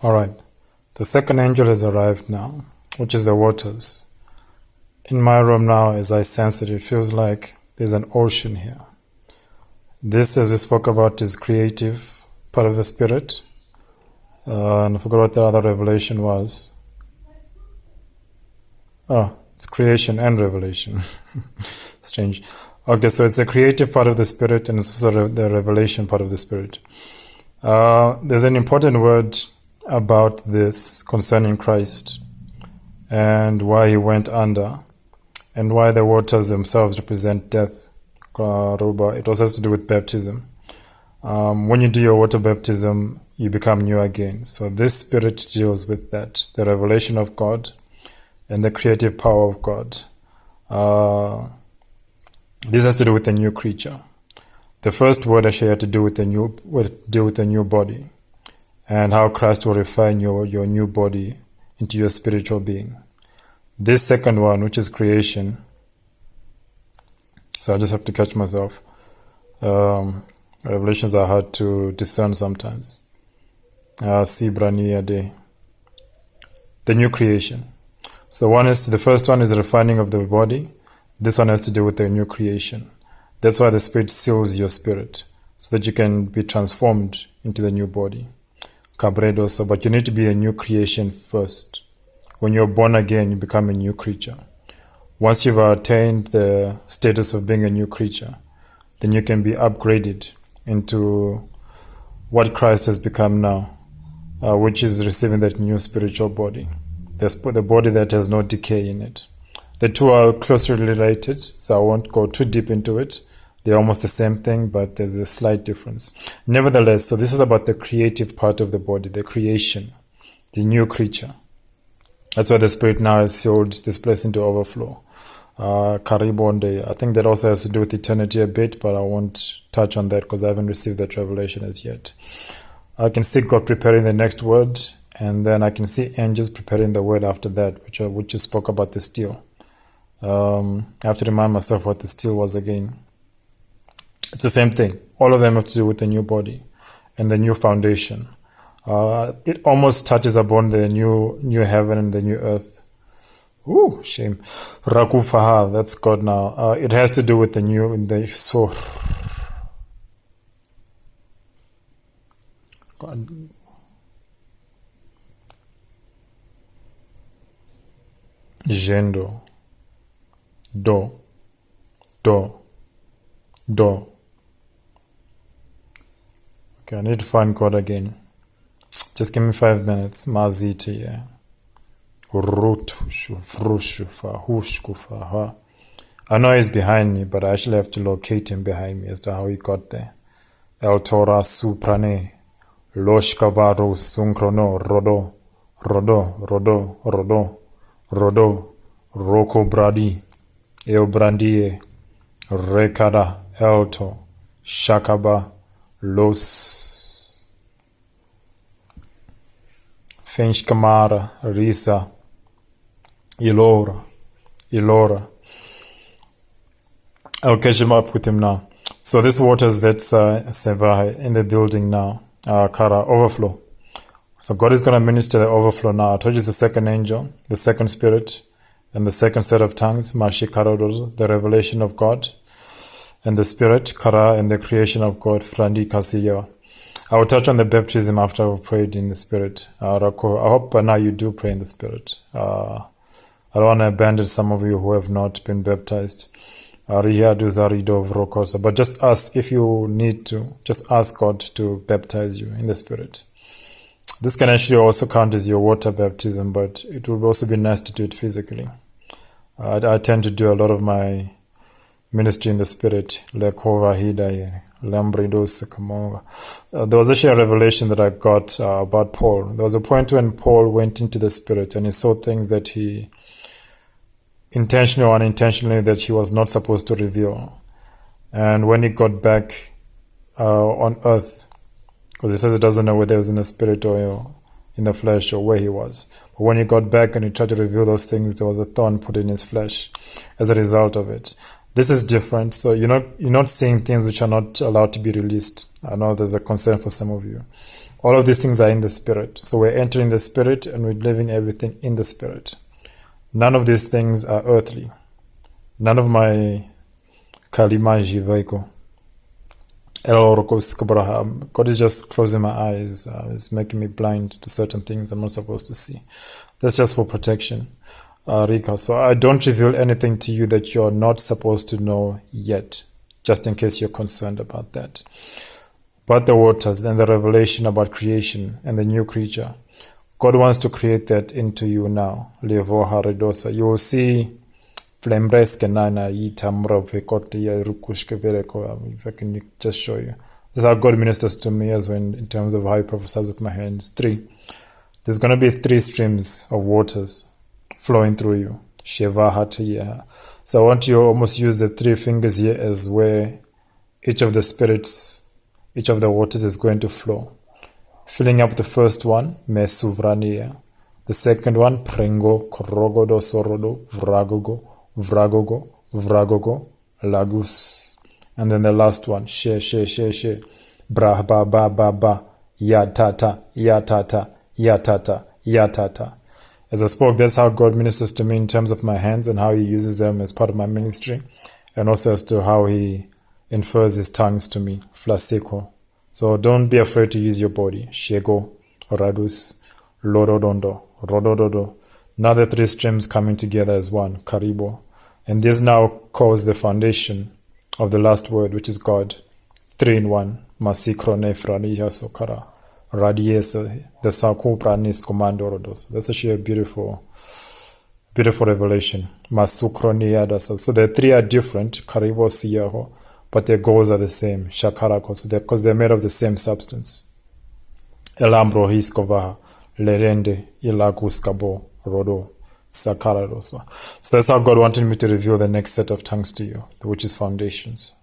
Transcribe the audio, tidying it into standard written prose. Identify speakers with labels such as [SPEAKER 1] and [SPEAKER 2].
[SPEAKER 1] Alright, the second angel has arrived now, which is the waters. In my room now, as I sense it, it feels like there's an ocean here. This, as we spoke about, is creative, part of the spirit. And I forgot what the other revelation was. Oh, it's creation and revelation. Strange. Okay, so it's the creative part of the spirit and it's also the revelation part of the spirit. There's an important word about this concerning Christ and why he went under and why the waters themselves represent death. It also has to do with baptism. When you do your water baptism, you become new again. So this spirit deals with that, the revelation of God and the creative power of God. This has to do with a new creature. The first word actually had to do with a new body and how Christ will refine your new body into your spiritual being. This second one, which is creation, so I just have to catch myself. Revelations are hard to discern sometimes. Sibrania Day. The new creation. So the first one is the refining of the body. This one has to do with the new creation. That's why the Spirit seals your spirit, so that you can be transformed into the new body. Cabredo, but you need to be a new creation first. When you're born again, you become a new creature. Once you've attained the status of being a new creature, then you can be upgraded into what Christ has become now, which is receiving that new spiritual body. The body that has no decay in it. The two are closely related, so I won't go too deep into it. They're almost the same thing, but there's a slight difference. Nevertheless, so this is about the creative part of the body, the creation, the new creature. That's why the Spirit now has filled this place into overflow. Karibonde. I think that also has to do with eternity a bit, but I won't touch on that because I haven't received that revelation as yet. I can see God preparing the next word, and then I can see angels preparing the word after that, which spoke about the steel. I have to remind myself what the steel was again. It's the same thing. All of them have to do with the new body and the new foundation. It almost touches upon the new heaven and the new earth. Ooh, shame. Rakufaha, that's God now. It has to do with the new, so. God. Gendo. Do. Okay, I need to find God again. Just give me 5 minutes. Maziti, yeah. I know he's behind me, but I actually have to locate him behind me as to how he got there. El Torah Suprane. Loshkavaro Sunkrono Rodo. Roko Bradi. El Brandie. Rekada. Elto. Shakaba. Los Fenshkamara Risa Ilora. I'll catch him up with him now. So this waters that's in the building now, Kara, overflow. So God is going to minister the overflow now. I told you it's the second angel, the second spirit, and the second set of tongues, Mashikarodos, the revelation of God. And the Spirit, Kara, and the creation of God, Frandi Kasiya. I will touch on the baptism after I've prayed in the Spirit. Rako, I hope by now you do pray in the Spirit. I don't want to abandon some of you who have not been baptized. But just ask if you need to. Just ask God to baptize you in the Spirit. This can actually also count as your water baptism, but it would also be nice to do it physically. I tend to do a lot of my ministry in the Spirit. There was actually a revelation that I got about Paul. There was a point when Paul went into the Spirit and he saw things that he intentionally or unintentionally that he was not supposed to reveal. And when he got back on earth, because he says he doesn't know whether he was in the Spirit or in the flesh or where he was. But when he got back and he tried to reveal those things, there was a thorn put in his flesh as a result of it. This is different. So you're not seeing things which are not allowed to be released. I know there's a concern for some of you. All of these things are in the spirit. So we're entering the spirit and we're living everything in the spirit. None of these things are earthly. None of my kalimaji veiko. God is just closing my eyes. It's making me blind to certain things I'm not supposed to see. That's just for protection, Rika. So I don't reveal anything to you that you're not supposed to know yet, just in case you're concerned about that. But the waters and the revelation about creation and the new creature, God wants to create that into you now. You will see if I can just show you. This is how God ministers to me as well in terms of how he prophesies with my hands. 3. There's going to be 3 streams of waters flowing through you. So I want you to almost use the 3 fingers here as where each of the waters is going to flow. Filling up the first one, me suvrania. The second one, prengo, korogodo, sorodo, vragogo, vragogo, vragogo, lagus. And then the last one, she, bra, ba, ba, ba, ba, ya, tata, ya, tata, ya, tata, ya, tata. As I spoke, that's how God ministers to me in terms of my hands and how he uses them as part of my ministry. And also as to how he infers his tongues to me, flaseko. So don't be afraid to use your body. Shego, radus, lorodondo, rodododo. Now the 3 streams coming together as one, karibo. And this now calls the foundation of the last word, which is God. 3 in 1. Masikrone franiya sokara. Radiesa, the Saku pranis commando rodos. That's actually a beautiful revelation. Masukronia dasa. So the 3 are different, karibo siyaho, but their goals are the same, shakarako, because they're made of the same substance. Elambro hiskovaha, lerende, ilaguskabo, rodo, sakararoso. So that's how God wanted me to reveal the next set of tongues to you, which is foundations.